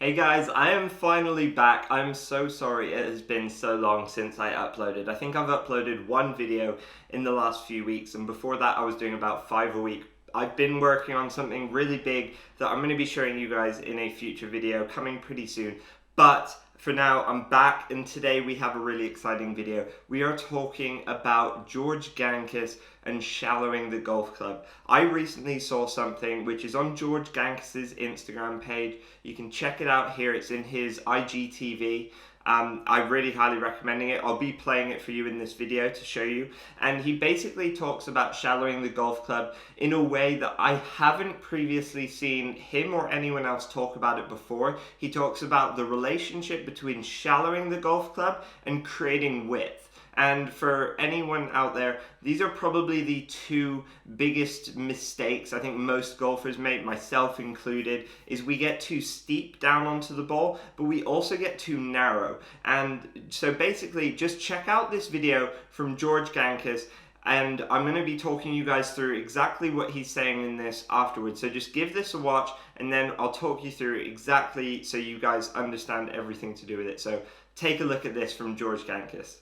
Hey guys, I am finally back. I'm so sorry it has been so long since I uploaded. I think I've uploaded one video in the last few weeks, and before that I was doing about 5 a week. I've been working on something really big that I'm going to be showing you guys in a future video coming pretty soon. But for now, I'm back, and today we have a really exciting video. We are talking about George Gankas and shallowing the golf club. I recently saw something which is on George Gankas's Instagram page. You can check it out here. It's in his IGTV. I really highly recommending it. I'll be playing it for you in this video to show you. And he basically talks about shallowing the golf club in a way that I haven't previously seen him or anyone else talk about it before. He talks about the relationship between shallowing the golf club and creating width. And for anyone out there, these are probably the two biggest mistakes I think most golfers make, myself included, is we get too steep down onto the ball, but we also get too narrow. And so basically, just check out this video from George Gankas, and I'm going to be talking you guys through exactly what he's saying in this afterwards. So just give this a watch, and then I'll talk you through exactly so you guys understand everything to do with it. So take a look at this from George Gankas.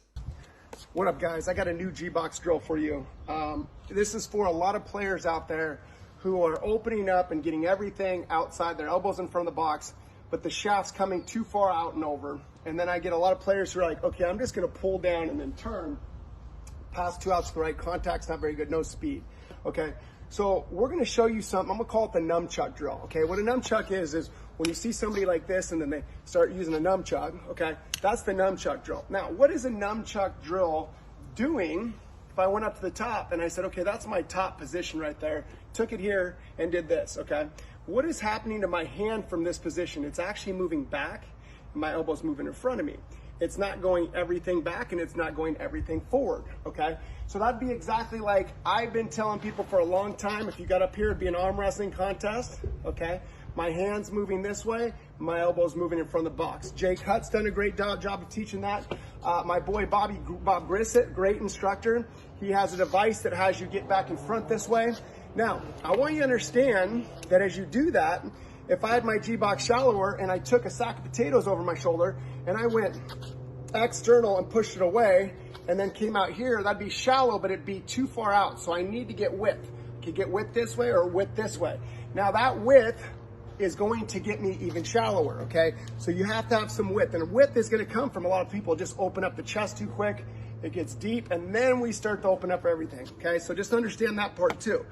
What up, guys? I got a new G-Box drill for you. This is for a lot of players out there who are opening up and getting everything outside, their elbows in front of the box, but the shaft's coming too far out and over. And then I get a lot of players who are like, okay, I'm just going to pull down and then turn. Pass 2 outs to the right, contact's not very good, no speed. Okay, so we're going to show you something. I'm going to call it the nunchuck drill. Okay, what a nunchuck is when you see somebody like this and then they start using a nunchuck, okay, that's the nunchuck drill. Now, what is a nunchuck drill doing if I went up to the top and I said, okay, that's my top position right there, took it here and did this, okay? What is happening to my hand from this position? It's actually moving back and my elbow's moving in front of me. It's not going everything back and it's not going everything forward, okay? So that'd be exactly like I've been telling people for a long time, if you got up here, it'd be an arm wrestling contest, okay? My hand's moving this way, my elbow's moving in front of the box. Jake Hutt's done a great job of teaching that. My boy Bob Grissett, great instructor. He has a device that has you get back in front this way. Now, I want you to understand that as you do that, if I had my G-Box shallower and I took a sack of potatoes over my shoulder and I went external and pushed it away and then came out here, that'd be shallow, but it'd be too far out. So I need to get width. I could get width this way or width this way. Now that width is going to get me even shallower, okay? So you have to have some width, and width is gonna come from a lot of people just open up the chest too quick, it gets deep, and then we start to open up everything, okay? So just understand that part too.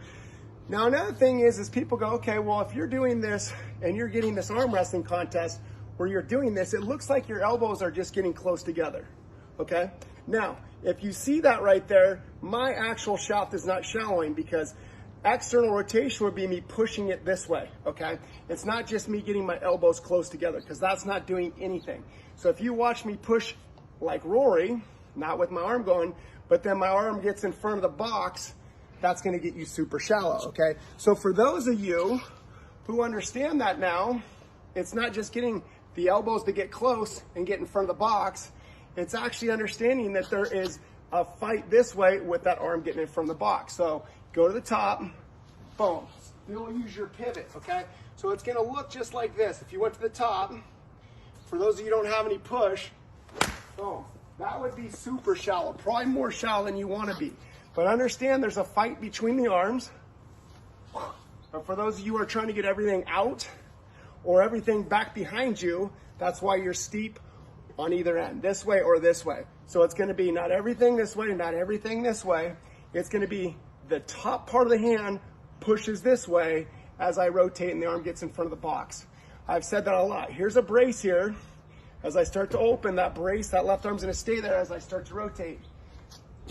Now another thing is people go, okay, well if you're doing this and you're getting this arm wrestling contest where you're doing this, it looks like your elbows are just getting close together, okay? Now, if you see that right there, my actual shaft is not shallowing because external rotation would be me pushing it this way, okay? It's not just me getting my elbows close together because that's not doing anything. So if you watch me push like Rory, not with my arm going, but then my arm gets in front of the box, that's gonna get you super shallow, okay? So for those of you who understand that now, it's not just getting the elbows to get close and get in front of the box, it's actually understanding that there is a fight this way with that arm getting in front of the box. So go to the top, boom. Still use your pivot, okay? So it's gonna look just like this. If you went to the top, for those of you who don't have any push, boom. That would be super shallow, probably more shallow than you wanna be. But understand there's a fight between the arms. But for those of you who are trying to get everything out or everything back behind you, that's why you're steep on either end, this way or this way. So it's gonna be not everything this way, not everything this way. It's gonna be the top part of the hand pushes this way as I rotate and the arm gets in front of the box. I've said that a lot. Here's a brace here. As I start to open, that brace, that left arm's gonna stay there as I start to rotate.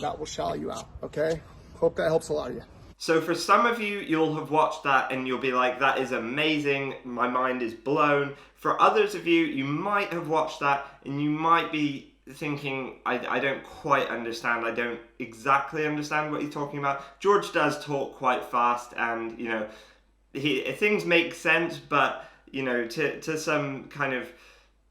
That will shallow you out, okay? Hope that helps a lot of you. So for some of you, you'll have watched that and you'll be like, that is amazing, my mind is blown. For others of you, you might have watched that and you might be thinking, I don't quite understand, I don't exactly understand what he's talking about. George does talk quite fast and, you know, things make sense, but, you know, to some kind of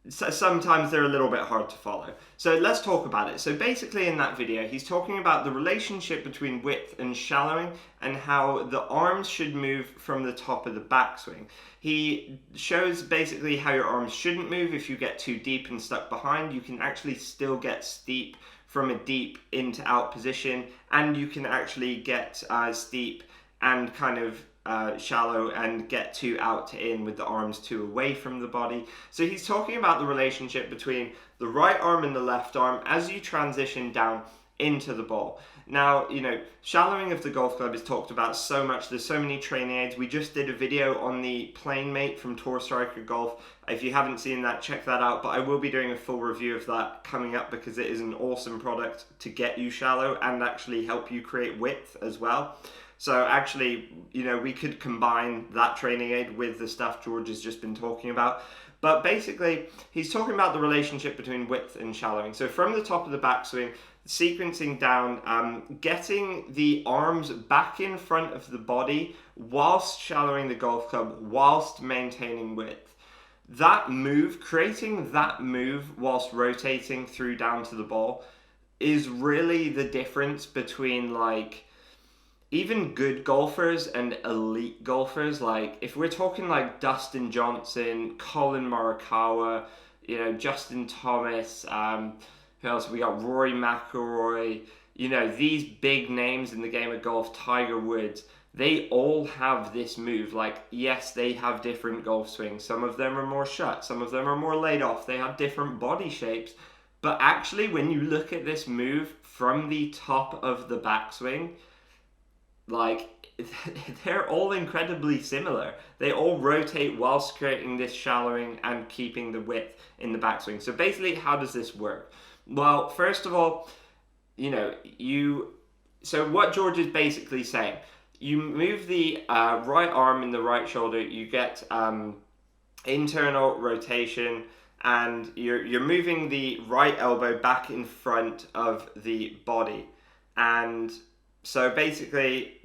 sometimes they're a little bit hard to follow. So let's talk about it. So basically in that video, he's talking about the relationship between width and shallowing and how the arms should move from the top of the backswing. He shows basically how your arms shouldn't move. If you get too deep and stuck behind, you can actually still get steep from a deep into out position, and you can actually get steep and kind of shallow and get to out to in with the arms too away from the body. So he's talking about the relationship between the right arm and the left arm as you transition down into the ball. Now, you know, shallowing of the golf club is talked about so much. There's so many training aids. We just did a video on the Plane Mate from Tour Striker Golf. If you haven't seen that, check that out. But I will be doing a full review of that coming up because it is an awesome product to get you shallow and actually help you create width as well. So actually, you know, we could combine that training aid with the stuff George has just been talking about. But basically, he's talking about the relationship between width and shallowing. So from the top of the backswing, sequencing down, getting the arms back in front of the body whilst shallowing the golf club, whilst maintaining width. That move, creating that move whilst rotating through down to the ball is really the difference between like even good golfers and elite golfers. Like if we're talking like Dustin Johnson, Colin Morikawa, you know, Justin Thomas, who else? We got Rory McIlroy, you know, these big names in the game of golf, Tiger Woods, they all have this move. Like, yes, they have different golf swings. Some of them are more shut, some of them are more laid off. They have different body shapes. But actually, when you look at this move from the top of the backswing, like, they're all incredibly similar. They all rotate whilst creating this shallowing and keeping the width in the backswing. So basically, how does this work? Well, first of all, you know, so what George is basically saying, you move the right arm and the right shoulder, you get internal rotation, and you're moving the right elbow back in front of the body. And so basically,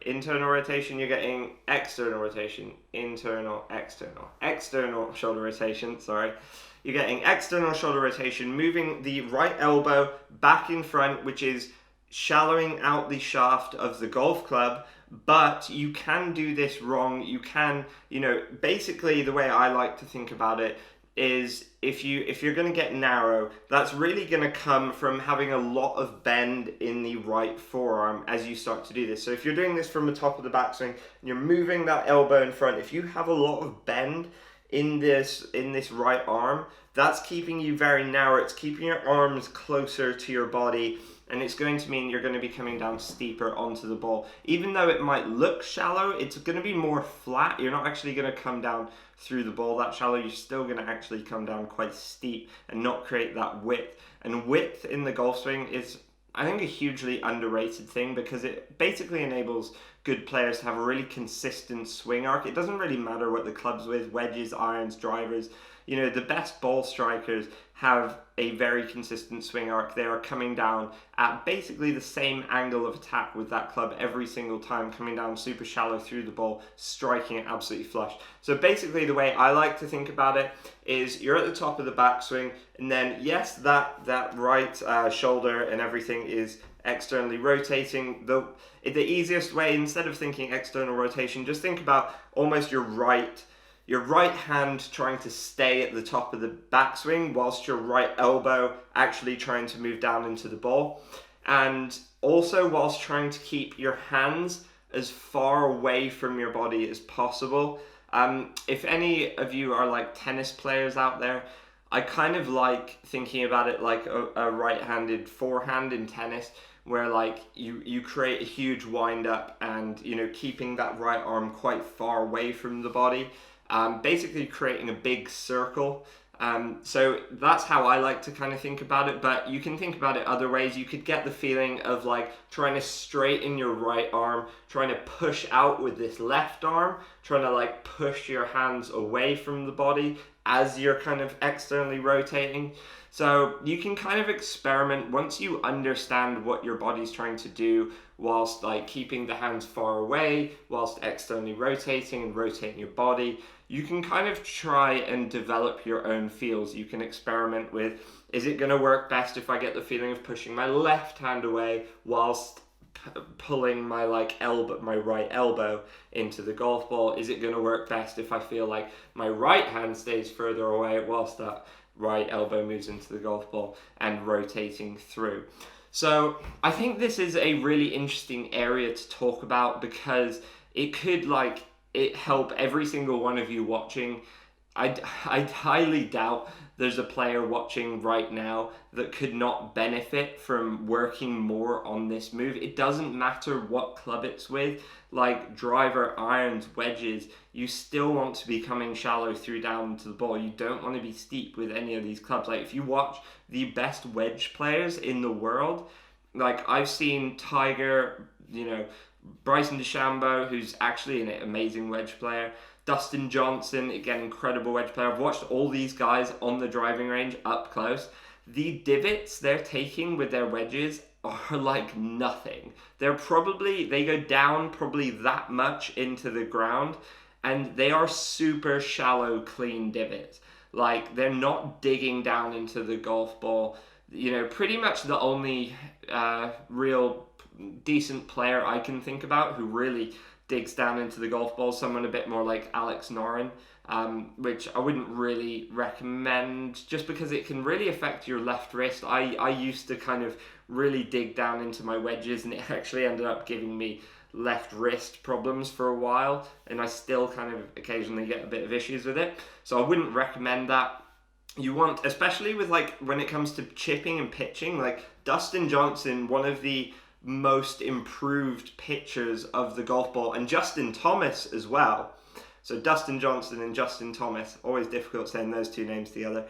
internal rotation, you're getting external rotation, external shoulder rotation, You're getting external shoulder rotation, moving the right elbow back in front, which is shallowing out the shaft of the golf club. But you can do this wrong. You can, you know, basically the way I like to think about it is if you're going to get narrow, that's really going to come from having a lot of bend in the right forearm as you start to do this. So if you're doing this from the top of the backswing and you're moving that elbow in front, if you have a lot of bend in this right arm, that's keeping you very narrow. It's keeping your arms closer to your body, and it's going to mean you're going to be coming down steeper onto the ball. Even though it might look shallow, it's going to be more flat. You're not actually going to come down through the ball that shallow. You're still going to actually come down quite steep and not create that width. And width in the golf swing is, I think, a hugely underrated thing because it basically enables good players to have a really consistent swing arc. It doesn't really matter what the club's with, wedges, irons, drivers. You know, the best ball strikers have a very consistent swing arc. They are coming down at basically the same angle of attack with that club every single time, coming down super shallow through the ball, striking it absolutely flush. So basically the way I like to think about it is you're at the top of the backswing, and then yes, that right shoulder and everything is externally rotating. The easiest way, instead of thinking external rotation, just think about almost your right hand trying to stay at the top of the backswing whilst your right elbow actually trying to move down into the ball. And also whilst trying to keep your hands as far away from your body as possible. If any of you are like tennis players out there, I kind of like thinking about it like a right-handed forehand in tennis, where like you create a huge wind up and, you know, keeping that right arm quite far away from the body. Basically creating a big circle. So that's how I like to kind of think about it, but you can think about it other ways. You could get the feeling of like trying to straighten your right arm, trying to push out with this left arm, trying to like push your hands away from the body as you're kind of externally rotating. So you can kind of experiment once you understand what your body's trying to do, whilst like keeping the hands far away, whilst externally rotating and rotating your body. you can kind of try and develop your own feels. You can experiment with, is it going to work best if I get the feeling of pushing my left hand away whilst pulling my my right elbow into the golf ball? Is it going to work best if I feel like my right hand stays further away whilst that right elbow moves into the golf ball and rotating through? So I think this is a really interesting area to talk about, because it could help every single one of you watching. I highly doubt there's a player watching right now that could not benefit from working more on this move. It doesn't matter what club it's with, like driver, irons, wedges, you still want to be coming shallow through down to the ball. You don't want to be steep with any of these clubs. Like if you watch the best wedge players in the world, like I've seen Tiger, Bryson DeChambeau, who's actually an amazing wedge player, Dustin Johnson, again, incredible wedge player. I've watched all these guys on the driving range up close. The divots they're taking with their wedges are like nothing. They go down probably that much into the ground, and they are super shallow, clean divots. Like they're not digging down into the golf ball. Pretty much the only real decent player I can think about who really digs down into the golf ball, someone a bit more like Alex Noren, which I wouldn't really recommend just because it can really affect your left wrist. I used to kind of really dig down into my wedges, and it actually ended up giving me left wrist problems for a while, and I still kind of occasionally get a bit of issues with it. So I wouldn't recommend that. You want, especially with when it comes to chipping and pitching, like Dustin Johnson, one of the most improved pitchers of the golf ball, and Justin Thomas as well. So Dustin Johnson and Justin Thomas, always difficult saying those two names together.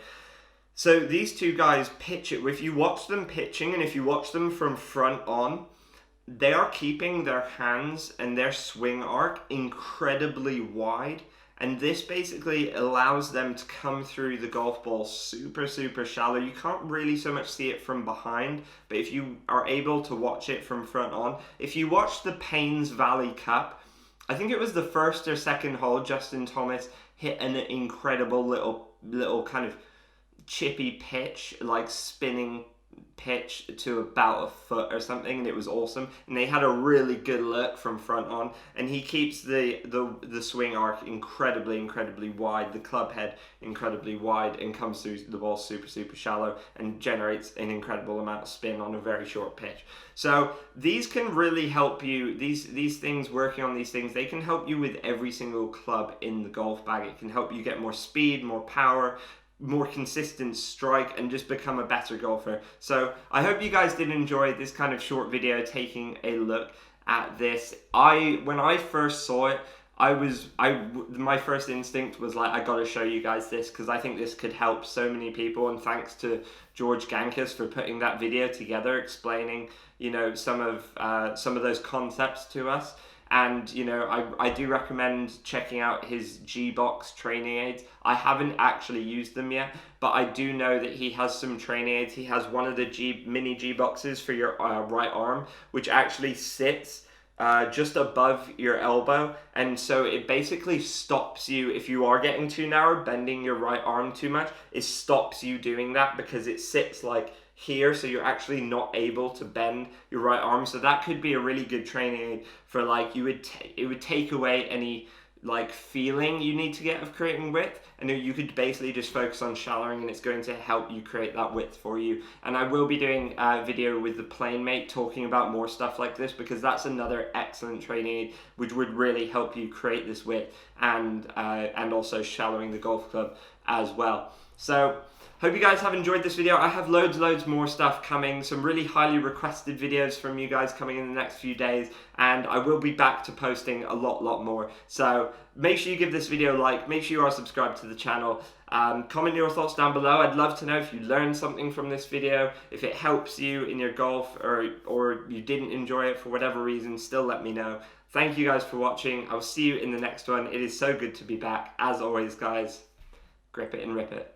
So these two guys pitch it. If you watch them pitching and if you watch them from front on, they are keeping their hands and their swing arc incredibly wide. And this basically allows them to come through the golf ball super, super shallow. You can't really so much see it from behind, but if you are able to watch it from front on, if you watch the Paynes Valley Cup, I think it was the first or second hole, Justin Thomas hit an incredible little kind of chippy pitch, like spinning pitch to about a foot or something, and it was awesome. And they had a really good look from front on, and he keeps the swing arc incredibly wide, the club head incredibly wide, and comes through the ball super, super shallow and generates an incredible amount of spin on a very short pitch. So these can really help you, these things, working on these things, they can help you with every single club in the golf bag. It can help you get more speed, more power, more consistent strike, and just become a better golfer. So I hope you guys did enjoy this kind of short video taking a look at this. When I first saw it, my first instinct was like, I gotta show you guys this, because I think this could help so many people, and thanks to George Gankas for putting that video together, explaining some of those concepts to us. And I do recommend checking out his G-Box training aids. I haven't actually used them yet, but I do know that he has some training aids. He has one of the mini G-Boxes for your right arm, which actually sits just above your elbow, and so it basically stops you, if you are getting too narrow, bending your right arm too much, it stops you doing that because it sits like here, so you're actually not able to bend your right arm. So that could be a really good training aid for it would take away any feeling you need to get of creating width, and you could basically just focus on shallowing, and it's going to help you create that width for you. And I will be doing a video with the PlaneMate talking about more stuff like this, because that's another excellent training aid which would really help you create this width and also shallowing the golf club as well. So hope you guys have enjoyed this video. I have loads more stuff coming, some really highly requested videos from you guys coming in the next few days, and I will be back to posting a lot more. So make sure you give this video a like, make sure you are subscribed to the channel, comment your thoughts down below. I'd love to know if you learned something from this video, if it helps you in your golf, or you didn't enjoy it for whatever reason, still let me know. Thank you guys for watching. I'll see you in the next one. It is so good to be back. As always, guys, grip it and rip it.